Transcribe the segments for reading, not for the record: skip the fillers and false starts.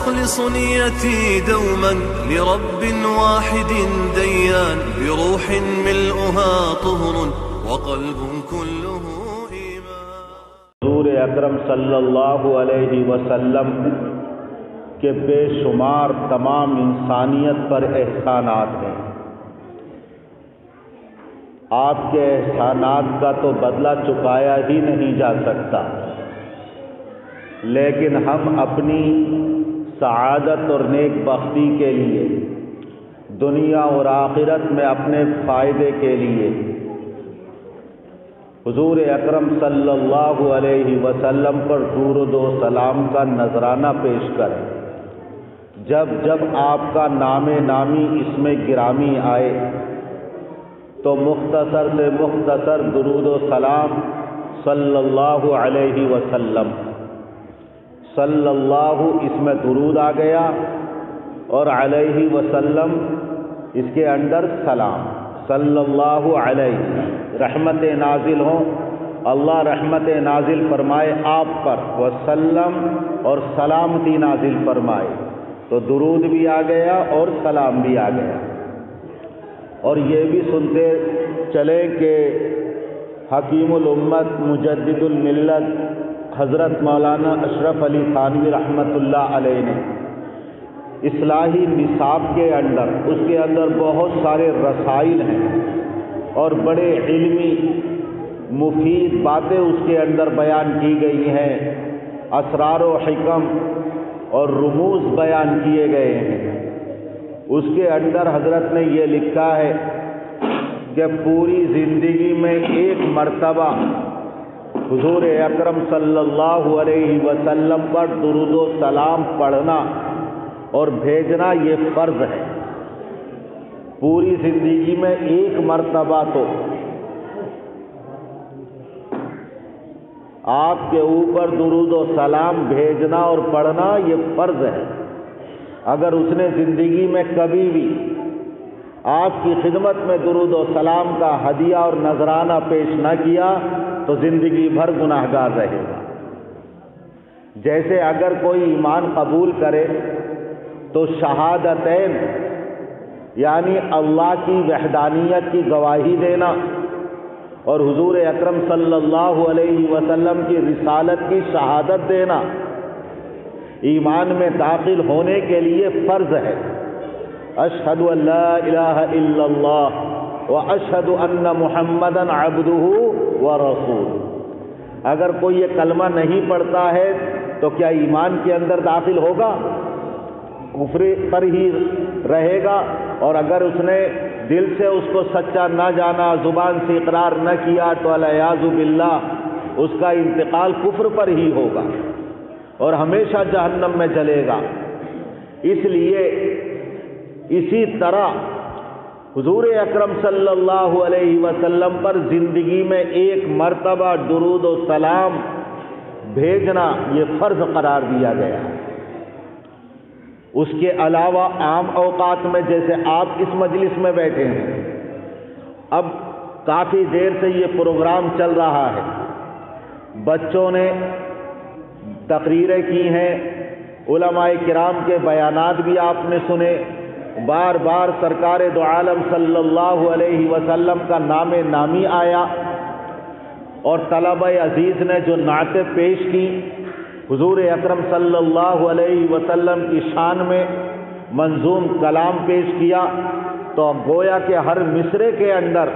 وأخلص نيتي دوما لرب واحد ديان بروح ملؤها طهر وقلب كله إيمان. حضور اکرم صلی اللہ علیہ وسلم کے بے شمار تمام انسانیت پر احسانات ہیں. آپ کے احسانات کا تو بدلہ چکایا ہی نہیں جا سکتا، لیکن ہم اپنی سعادت اور نیک بختی کے لیے، دنیا اور آخرت میں اپنے فائدے کے لیے حضور اکرم صلی اللہ علیہ وسلم پر درود و سلام کا نذرانہ پیش کریں. جب جب آپ کا نام نامی اس میں گرامی آئے تو مختصر سے مختصر درود و سلام صلی اللہ علیہ وسلم، صلی اللہ اس میں درود آ گیا اور علیہ وسلم اس کے اندر سلام، صلی اللہ علیہ، رحمت نازل ہوں، اللہ رحمت نازل فرمائے آپ پر، وسلم اور سلامتی نازل فرمائے، تو درود بھی آ گیا اور سلام بھی آ گیا. اور یہ بھی سنتے چلے کہ حکیم الامت مجدد الملت حضرت مولانا اشرف علی تھانوی رحمۃ اللہ علیہ نے اصلاحی نصاب کے اندر، اس کے اندر بہت سارے رسائل ہیں اور بڑے علمی مفید باتیں اس کے اندر بیان کی گئی ہیں، اسرار و حکم اور رموز بیان کیے گئے ہیں. اس کے اندر حضرت نے یہ لکھا ہے کہ پوری زندگی میں ایک مرتبہ حضور اکرم صلی اللہ علیہ وسلم پر درود و سلام پڑھنا اور بھیجنا یہ فرض ہے. پوری زندگی میں ایک مرتبہ تو آپ کے اوپر درود و سلام بھیجنا اور پڑھنا یہ فرض ہے. اگر اس نے زندگی میں کبھی بھی آپ کی خدمت میں درود و سلام کا ہدیہ اور نذرانہ پیش نہ کیا تو زندگی بھر گناہگار رہے گا. جیسے اگر کوئی ایمان قبول کرے تو شہادتین یعنی اللہ کی وحدانیت کی گواہی دینا اور حضور اکرم صلی اللہ علیہ وسلم کی رسالت کی شہادت دینا ایمان میں داخل ہونے کے لیے فرض ہے. اشہد ان لا الہ الا اللہ واشہد ان محمدا عبدہ ورسولہ. اگر کوئی یہ کلمہ نہیں پڑھتا ہے تو کیا ایمان کے اندر داخل ہوگا؟ کفر پر ہی رہے گا. اور اگر اس نے دل سے اس کو سچا نہ جانا، زبان سے اقرار نہ کیا تو والعیاذ باللہ اس کا انتقال کفر پر ہی ہوگا اور ہمیشہ جہنم میں جلے گا. اس لیے اسی طرح حضور اکرم صلی اللہ علیہ وسلم پر زندگی میں ایک مرتبہ درود و سلام بھیجنا یہ فرض قرار دیا گیا. اس کے علاوہ عام اوقات میں جیسے آپ اس مجلس میں بیٹھے ہیں، اب کافی دیر سے یہ پروگرام چل رہا ہے، بچوں نے تقریریں کی ہیں، علماء کرام کے بیانات بھی آپ نے سنے، بار بار سرکار دو عالم صلی اللہ علیہ وسلم کا نام نامی آیا، اور طلبہ عزیز نے جو نعتیں پیش کی، حضور اکرم صلی اللہ علیہ وسلم کی شان میں منظوم کلام پیش کیا، تو گویا کہ ہر مصرعے کے اندر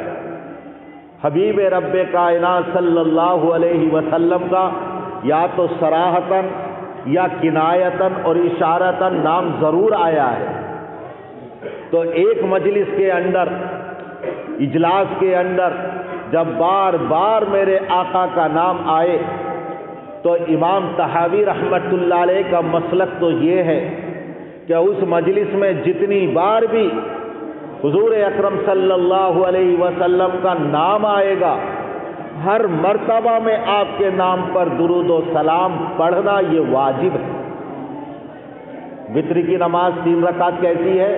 حبیب رب کائنات صلی اللہ علیہ وسلم کا یا تو صراحتاً یا کنایتاً اور اشارتاً نام ضرور آیا ہے. تو ایک مجلس کے اندر، اجلاس کے اندر جب بار بار میرے آقا کا نام آئے تو امام طحاوی رحمۃ اللہ علیہ کا مسلک تو یہ ہے کہ اس مجلس میں جتنی بار بھی حضور اکرم صلی اللہ علیہ وسلم کا نام آئے گا، ہر مرتبہ میں آپ کے نام پر درود و سلام پڑھنا یہ واجب ہے. وتر کی نماز 3 رکعت کیسی ہے؟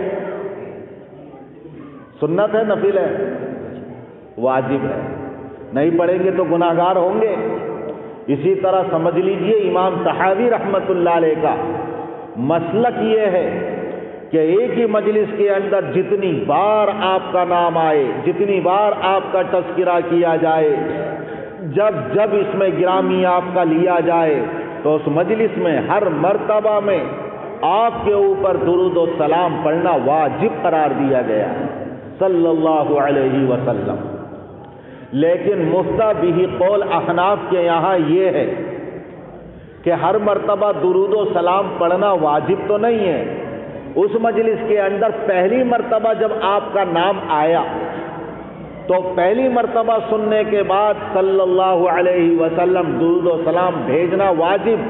سنت ہے، نفل ہے؟ واجب ہے. نہیں پڑھیں گے تو گناہگار ہوں گے. اسی طرح سمجھ لیجئے امام طحاوی رحمۃ اللہ علیہ کا مسلک یہ ہے کہ ایک ہی مجلس کے اندر جتنی بار آپ کا نام آئے، جتنی بار آپ کا تذکرہ کیا جائے، جب جب اس میں گرامی آپ کا لیا جائے، تو اس مجلس میں ہر مرتبہ میں آپ کے اوپر درود و سلام پڑھنا واجب قرار دیا گیا ہے صلی اللہ علیہ وسلم۔ لیکن مفتہ بہ قول احناف کے یہاں یہ ہے کہ ہر مرتبہ درود و سلام پڑھنا واجب تو نہیں ہے۔ اس مجلس کے اندر پہلی مرتبہ جب آپ کا نام آیا تو پہلی مرتبہ سننے کے بعد صلی اللہ علیہ وسلم درود و سلام بھیجنا واجب،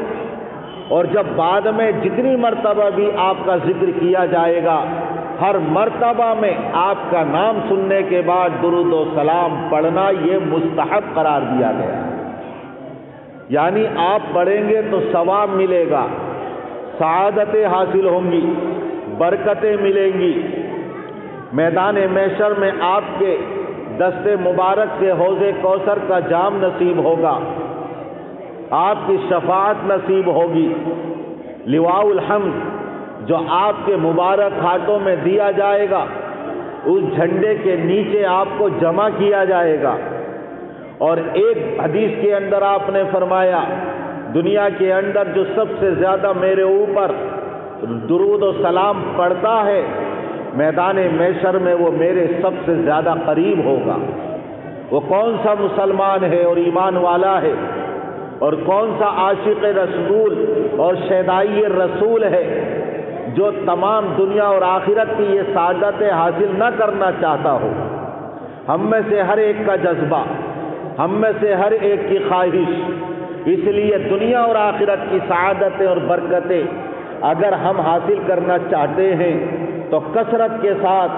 اور جب بعد میں جتنی مرتبہ بھی آپ کا ذکر کیا جائے گا، ہر مرتبہ میں آپ کا نام سننے کے بعد درود و سلام پڑھنا یہ مستحب قرار دیا گیا ہے۔ یعنی آپ پڑھیں گے تو ثواب ملے گا، سعادتیں حاصل ہوں گی، برکتیں ملیں گی، میدان محشر میں آپ کے دست مبارک سے حوض کوثر کا جام نصیب ہوگا، آپ کی شفاعت نصیب ہوگی، لواء الحمد جو آپ کے مبارک ہاتھوں میں دیا جائے گا، اس جھنڈے کے نیچے آپ کو جمع کیا جائے گا۔ اور ایک حدیث کے اندر آپ نے فرمایا، دنیا کے اندر جو سب سے زیادہ میرے اوپر درود و سلام پڑھتا ہے، میدان محشر میں وہ میرے سب سے زیادہ قریب ہوگا۔ وہ کون سا مسلمان ہے اور ایمان والا ہے، اور کون سا عاشق رسول اور شیدائی رسول ہے جو تمام دنیا اور آخرت کی یہ سعادتیں حاصل نہ کرنا چاہتا ہو۔ ہم میں سے ہر ایک کا جذبہ، ہم میں سے ہر ایک کی خواہش، اس لیے دنیا اور آخرت کی سعادتیں اور برکتیں اگر ہم حاصل کرنا چاہتے ہیں تو کثرت کے ساتھ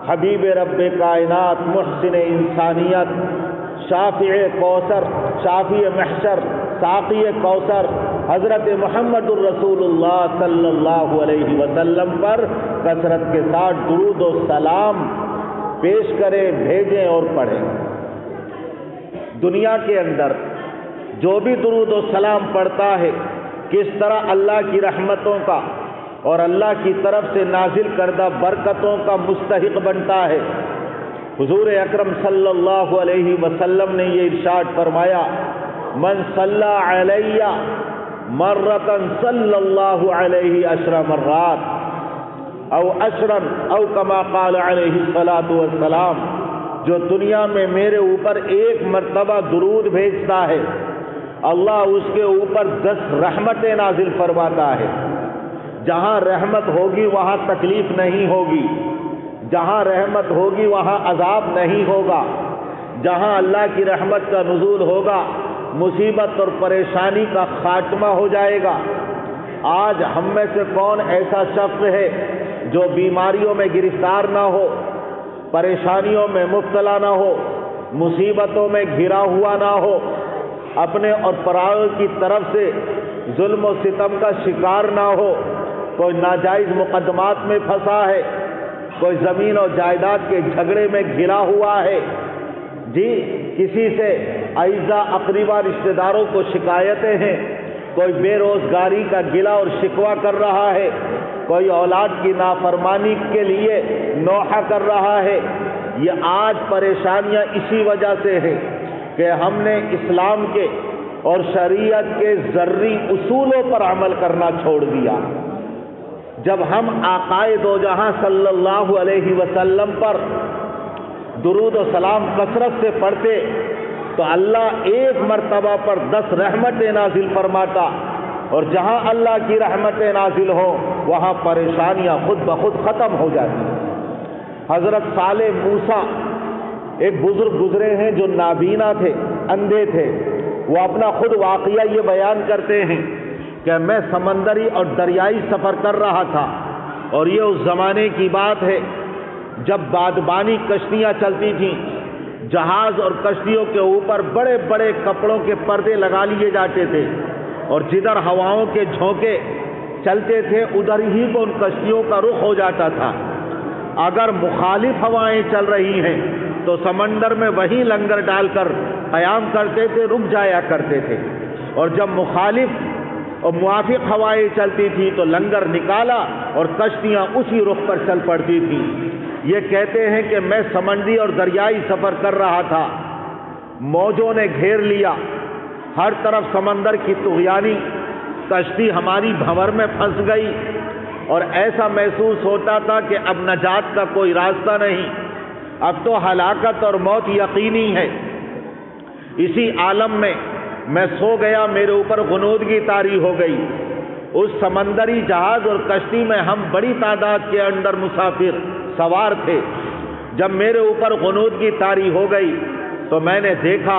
حبیب رب کائنات، محسن انسانیت، شافع کوثر، شافی محشر، ساقی کوثر حضرت محمد الرسول اللہ صلی اللہ علیہ وسلم پر کثرت کے ساتھ درود و سلام پیش کریں، بھیجیں اور پڑھیں۔ دنیا کے اندر جو بھی درود و سلام پڑھتا ہے، کس طرح اللہ کی رحمتوں کا اور اللہ کی طرف سے نازل کردہ برکتوں کا مستحق بنتا ہے۔ حضور اکرم صلی اللہ علیہ وسلم نے یہ ارشاد فرمایا، من صلی علی مرۃ صلی اللہ علیہ 10 مرات او 10 او کما قال علیہ الصلاۃ والسلام، جو دنیا میں میرے اوپر ایک مرتبہ درود بھیجتا ہے، اللہ اس کے اوپر 10 رحمتیں نازل فرماتا ہے۔ جہاں رحمت ہوگی وہاں تکلیف نہیں ہوگی، جہاں رحمت ہوگی وہاں عذاب نہیں ہوگا، جہاں اللہ کی رحمت کا نزول ہوگا مصیبت اور پریشانی کا خاتمہ ہو جائے گا۔ آج ہم میں سے کون ایسا شخص ہے جو بیماریوں میں گرفتار نہ ہو، پریشانیوں میں مبتلا نہ ہو، مصیبتوں میں گھرا ہوا نہ ہو، اپنے اور پرائیوں کی طرف سے ظلم و ستم کا شکار نہ ہو، کوئی ناجائز مقدمات میں پھنسا ہے، کوئی زمین اور جائیداد کے جھگڑے میں گھرا ہوا ہے، جی کسی سے اعزا اقربا رشتہ داروں کو شکایتیں ہیں، کوئی بے روزگاری کا گلہ اور شکوہ کر رہا ہے، کوئی اولاد کی نافرمانی کے لیے نوحہ کر رہا ہے۔ یہ آج پریشانیاں اسی وجہ سے ہیں کہ ہم نے اسلام کے اور شریعت کے ذری اصولوں پر عمل کرنا چھوڑ دیا۔ جب ہم آقائے دو جہاں صلی اللہ علیہ وسلم پر درود و سلام کثرت سے پڑھتے تو اللہ ایک مرتبہ پر 10 رحمتیں نازل فرماتا، اور جہاں اللہ کی رحمتیں نازل ہوں وہاں پریشانیاں خود بخود ختم ہو جاتی ہیں۔ حضرت صالح موسیٰ ایک بزرگ گزرے ہیں جو نابینا تھے، اندھے تھے، وہ اپنا خود واقعہ یہ بیان کرتے ہیں کہ میں سمندری اور دریائی سفر کر رہا تھا، اور یہ اس زمانے کی بات ہے جب بادبانی کشتیاں چلتی تھیں، جہاز اور کشتیوں کے اوپر بڑے بڑے کپڑوں کے پردے لگا لیے جاتے تھے، اور جدھر ہواؤں کے جھونکے چلتے تھے ادھر ہی کو ان کشتیوں کا رخ ہو جاتا تھا۔ اگر مخالف ہوائیں چل رہی ہیں تو سمندر میں وہی لنگر ڈال کر قیام کرتے تھے، رک جایا کرتے تھے، اور جب مخالف اور موافق ہوائیں چلتی تھی تو لنگر نکالا اور کشتیاں اسی رخ پر چل پڑتی تھیں۔ یہ کہتے ہیں کہ میں سمندری اور دریائی سفر کر رہا تھا، موجوں نے گھیر لیا، ہر طرف سمندر کی طغیانی، کشتی ہماری بھنور میں پھنس گئی اور ایسا محسوس ہوتا تھا کہ اب نجات کا کوئی راستہ نہیں، اب تو ہلاکت اور موت یقینی ہے۔ اسی عالم میں سو گیا، میرے اوپر غنودگی طاری ہو گئی۔ اس سمندری جہاز اور کشتی میں ہم بڑی تعداد کے اندر مسافر سوار تھے۔ جب میرے اوپر غنودگی طاری ہو گئی تو میں نے دیکھا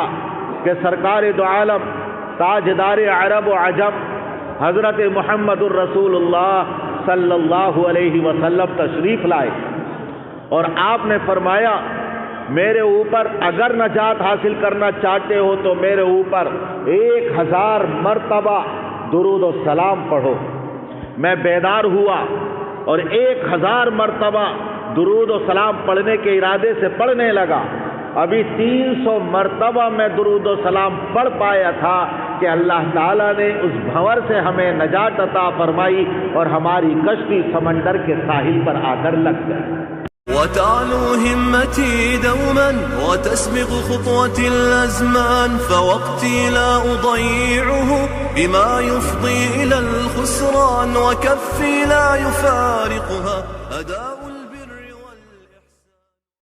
کہ سرکار دو عالم تاجدار عرب و عجم حضرت محمد الرسول اللہ صلی اللہ علیہ وسلم تشریف لائے اور آپ نے فرمایا میرے اوپر اگر نجات حاصل کرنا چاہتے ہو تو میرے اوپر 1000 مرتبہ درود و سلام پڑھو۔ میں بیدار ہوا اور 1000 مرتبہ درود و سلام پڑھنے کے ارادے سے پڑھنے لگا۔ ابھی 300 مرتبہ میں درود و سلام پڑھ پایا تھا کہ اللہ تعالیٰ نے اس بھنور سے ہمیں نجات عطا فرمائی اور ہماری کشتی سمندر کے ساحل پر آ کر لگ گئی۔ وتعلو همتي دوما وتسبق خطوتي الأزمان، فوقتي لا أضيعه بما يفضي إلى الخسران، وكفي لا يفارقها أداء